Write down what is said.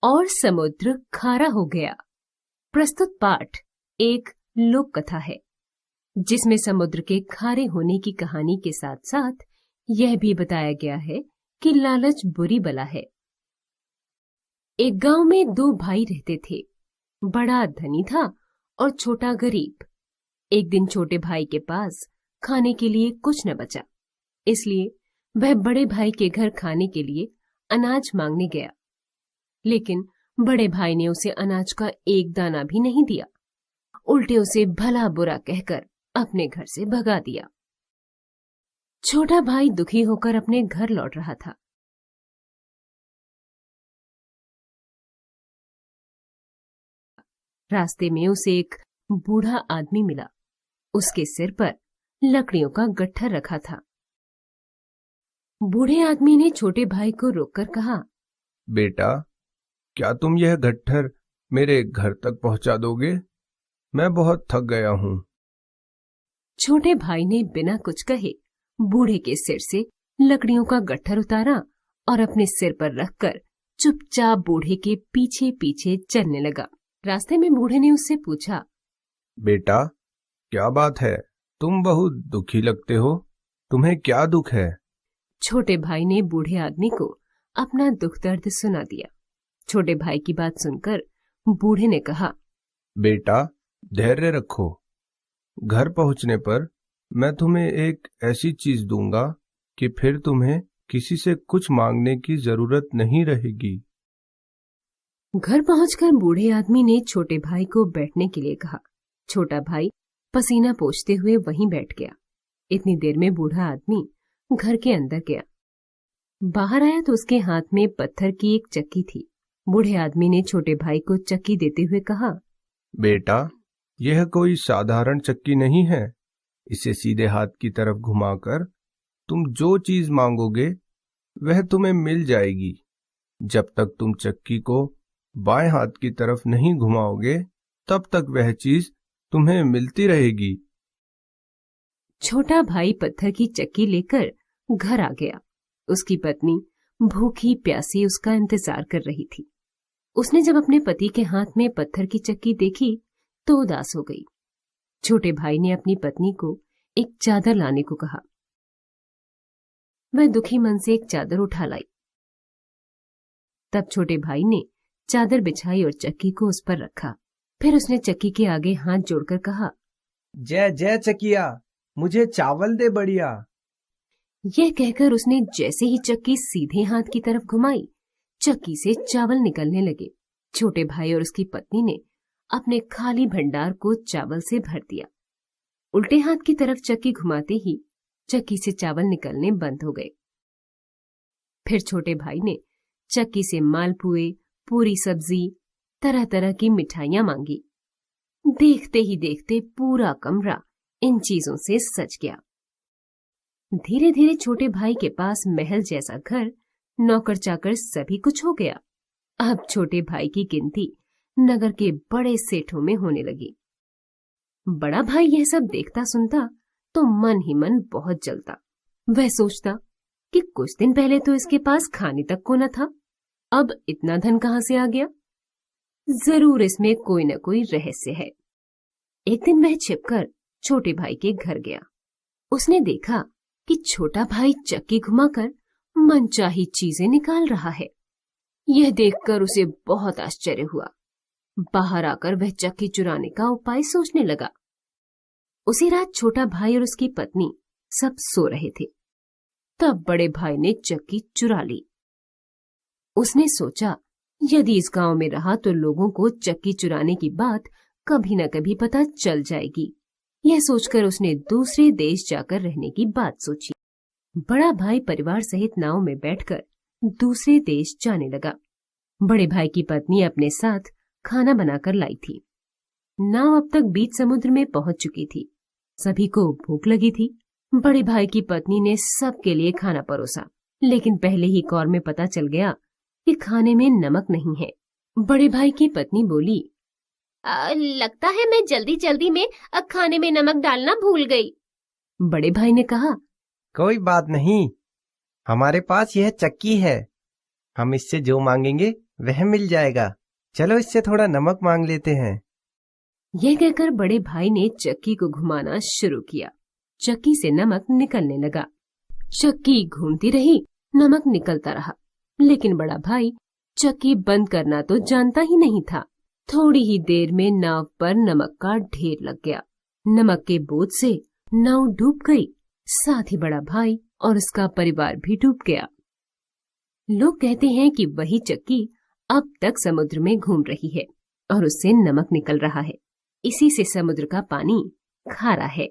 और समुद्र खारा हो गया। प्रस्तुत पाठ एक लोक कथा है जिसमें समुद्र के खारे होने की कहानी के साथ साथ यह भी बताया गया है कि लालच बुरी बला है। एक गांव में दो भाई रहते थे। बड़ा धनी था और छोटा गरीब। एक दिन छोटे भाई के पास खाने के लिए कुछ न बचा, इसलिए वह बड़े भाई के घर खाने के लिए अनाज मांगने गया। लेकिन बड़े भाई ने उसे अनाज का एक दाना भी नहीं दिया, उल्टे उसे भला बुरा कहकर अपने घर से भगा दिया। छोटा भाई दुखी होकर अपने घर लौट रहा था। रास्ते में उसे एक बूढ़ा आदमी मिला। उसके सिर पर लकड़ियों का गट्ठर रखा था। बूढ़े आदमी ने छोटे भाई को रोककर कहा, बेटा, क्या तुम यह गट्ठर मेरे घर तक पहुंचा दोगे? मैं बहुत थक गया हूं। छोटे भाई ने बिना कुछ कहे बूढ़े के सिर से लकड़ियों का गट्ठर उतारा और अपने सिर पर रखकर चुपचाप बूढ़े के पीछे पीछे चलने लगा। रास्ते में बूढ़े ने उससे पूछा, बेटा, क्या बात है? तुम बहुत दुखी लगते हो। तुम्हें क्या दुख है? छोटे भाई ने बूढ़े आदमी को अपना दुख दर्द सुना दिया। छोटे भाई की बात सुनकर बूढ़े ने कहा, बेटा, धैर्य रखो। घर पहुंचने पर मैं तुम्हें एक ऐसी चीज दूंगा कि फिर तुम्हें किसी से कुछ मांगने की जरूरत नहीं रहेगी। घर पहुंचकर बूढ़े आदमी ने छोटे भाई को बैठने के लिए कहा। छोटा भाई पसीना पोंछते हुए वहीं बैठ गया। इतनी देर में बूढ़ा आदमी घर के अंदर गया। बाहर आया तो उसके हाथ में पत्थर की एक चक्की थी। बूढ़े आदमी ने छोटे भाई को चक्की देते हुए कहा, बेटा, यह कोई साधारण चक्की नहीं है। इसे सीधे हाथ की तरफ घुमाकर तुम जो चीज मांगोगे वह तुम्हें मिल जाएगी। जब तक तुम चक्की को बाएं हाथ की तरफ नहीं घुमाओगे तब तक वह चीज तुम्हें मिलती रहेगी। छोटा भाई पत्थर की चक्की लेकर घर आ गया। उसकी पत्नी भूखी प्यासी उसका इंतजार कर रही थी। उसने जब अपने पति के हाथ में पत्थर की चक्की देखी तो उदास हो गई। छोटे भाई ने अपनी पत्नी को एक चादर लाने को कहा। वह दुखी मन से एक चादर उठा लाई। तब छोटे भाई ने चादर बिछाई और चक्की को उस पर रखा। फिर उसने चक्की के आगे हाथ जोड़कर कहा, जय जय चकिया, मुझे चावल दे बढ़िया। यह कहकर उसने जैसे ही चक्की सीधे हाथ की तरफ घुमाई, चक्की से चावल निकलने लगे। छोटे भाई और उसकी पत्नी ने अपने खाली भंडार को चावल से भर दिया। उल्टे हाथ की तरफ चक्की घुमाते ही चक्की से चावल निकलने बंद हो गए। फिर छोटे भाई ने चक्की से मालपुए, पूरी सब्जी, तरह तरह की मिठाइयां मांगी। देखते ही देखते पूरा कमरा इन चीजों से सज गया। धीरे धीरे छोटे भाई के पास महल जैसा घर, नौकर चाकर सभी कुछ हो गया। अब छोटे भाई की गिनती नगर के बड़े सेठों में होने लगी। बड़ा भाई यह सब देखता सुनता तो मन ही मन बहुत जलता। वह सोचता कि कुछ दिन पहले तो इसके पास खाने तक को न था, अब इतना धन कहां से आ गया? जरूर इसमें कोई न कोई रहस्य है। एक दिन वह छिपकर छोटे भाई के घर गया। उसने देखा कि छोटा भाई चक्की घुमाकर मनचाही चीजें निकाल रहा है। यह देखकर उसे बहुत आश्चर्य हुआ। बाहर आकर वह चक्की चुराने का उपाय सोचने लगा। उसी रात छोटा भाई और उसकी पत्नी सब सो रहे थे। तब बड़े भाई ने चक्की चुरा ली। उसने सोचा, यदि इस गांव में रहा तो लोगों को चक्की चुराने की बात कभी न कभी पता चल जाएगी। यह सोचकर उसने दूसरे देश जाकर रहने की बात सोची। बड़ा भाई परिवार सहित नाव में बैठकर दूसरे देश जाने लगा। बड़े भाई की पत्नी अपने साथ खाना बनाकर लाई थी। नाव अब तक बीच समुद्र में पहुंच चुकी थी। सभी को भूख लगी थी। बड़े भाई की पत्नी ने सबके लिए खाना परोसा, लेकिन पहले ही कौर में पता चल गया कि खाने में नमक नहीं है। बड़े भाई की पत्नी बोली, लगता है मैं जल्दी जल्दी में खाने में नमक डालना भूल गई। बड़े भाई ने कहा, कोई बात नहीं, हमारे पास यह चक्की है। हम इससे जो मांगेंगे वह मिल जाएगा। चलो इससे थोड़ा नमक मांग लेते हैं। यह कहकर बड़े भाई ने चक्की को घुमाना शुरू किया। चक्की से नमक निकलने लगा। चक्की घूमती रही, नमक निकलता रहा, लेकिन बड़ा भाई चक्की बंद करना तो जानता ही नहीं था। थोड़ी ही देर में नाव पर नमक का ढेर लग गया। नमक के बोझ से नाव डूब गई, साथ ही बड़ा भाई और उसका परिवार भी डूब गया। लोग कहते हैं कि वही चक्की अब तक समुद्र में घूम रही है और उससे नमक निकल रहा है। इसी से समुद्र का पानी खारा है।